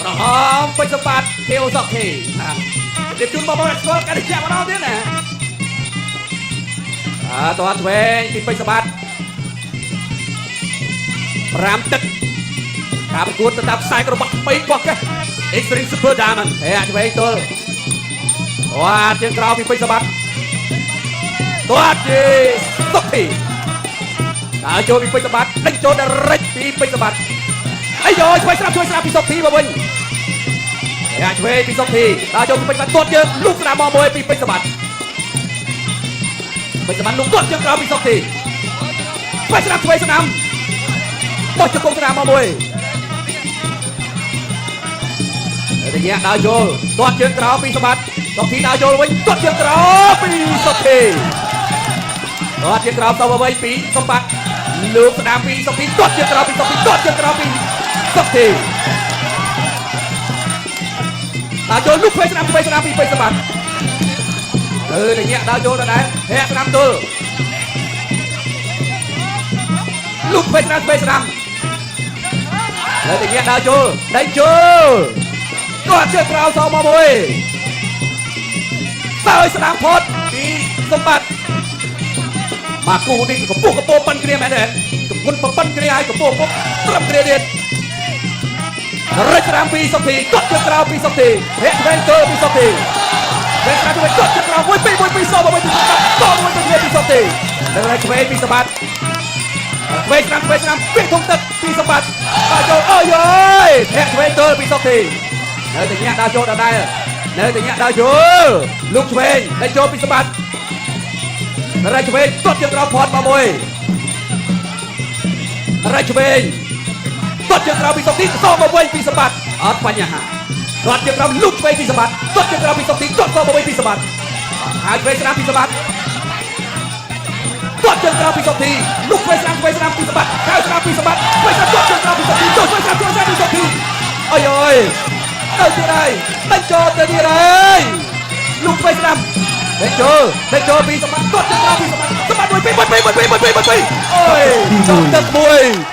ប្រហមពេជ្រសម្បត្តិខៀវសុខធីទៀតជូនបងប្អូនស្គាល់កាន់តែជាម្ដងទៀតណាតោះឆ្វេងពីពេជ្រសម្បត្តិ5ទឹកការប្រកួតទៅតាមខ្សែក្របថ្មីរបស់កេះ Extreme Super Diamond ឆ្វេងទល់បាទជើងក្រោយពីពេជ្រសម្បត្តិបាទជេសុខធីដើរចូលពីពេជ្រសម្បត្តិដេញចូលដល់រិចពីពេជ្រសម្បត្តិអាយជួយស្រាប់ពីសុខធីមកវិញឆ្វេងពីសុខធីដើរចូលពីពេជ្រសម្បត្តិទាត់ជើងលុកស្នាមមកមួយពីពេជ្រសម្បត្តិលុកទាត់ជើងក្រោយពីសុខធីពេជ្រឆ្វេងស្នាមបោះជង្គង់ស្នាមមកមួយរយៈដើរចូលទាត់ជើងក្រោយពីសម្បត្តិសុខធីដើរចូលវិញទាត់ជើងក្រោយពីសុខធីទាត់ជើងក្រោយទៅវិញពីសម្បត្តិលើកស្នាមពីសុខធីទាត់ជើងក្រោយពីសុខធីទាត់ជើងក្រោយពីសុខធីដើរចូលលុកស្នាមពីពេជ្រសម្បត្តិរយៈដើរចូលដល់ដែរហែកស្នាមទល់លុកពេជ្រស្នាមហើយរយៈដើរចូលដេញចូលគាត់ជើងក្រោយសងមកមួយតើស្នាមផុតពីសម្បត្តិមកគូនេះកំពុះប៉ិនគ្នាមែនទេកំពុះប៉ិនគ្នាហើយកំពុះត្រឹមគ្នាទៀតរិចស្នាមពីសុខធីគាត់ជើងក្រោយពីសុខធីហែកវិញទៅពីសុខធីហែកស្នាមទៅគាត់ជើងក្រោយមួយពីសមកវិញពីសម្បត្តិតមួយទៅគ្នាពីសុខធីដល់ហើយឆ្វេងពីសម្បត្តិឆ្វេងស្នាមពីធំទឹកពីសម្បត្តិដើរចូលអើយហែកឆ្វេងទៅពីសុខធីនៅតែញាក់ដើរចូលដល់ដែរនៅតែញាក់ដើរចូលលុកឆ្វេងដេញចូលពីសម្បត្តិរ៉ៃឆ្វេងទាត់ជើងក្រោយផត់មកមួយរ៉ៃឆ្វេងទាត់ជើងក្រោយពីសុខធីសងមកវិញពីសម្បត្តិអត់បញ្ហាទាត់ជើងក្រោយលុកឆ្វេងពីសម្បត្តិទាត់ជើងក្រោយពីសុខធីទាត់សងមកវិញពីសម្បត្តិហើយឆ្វេងស្នាមពីសម្បត្តិទាត់ជើងក្រោយពីសុខធីលុកឆ្វេងស្នាមពីសម្បត្តិហើយស្នាមពីសម្បត្តិឆ្វេងស្នាមទាត់ជើងក្រោយពីសុខធីចូលឆ្វេងស្នាមពីសុខធីអើយទៅទៀតហើយដេញចូលទៅទៀតហើយលុកឆ្វេងស្នាមដេញចូលពីសម្បត្តិទាត់ជើងក្រោយពីសម្បត្តិមួយពីអូយទឹកមួយ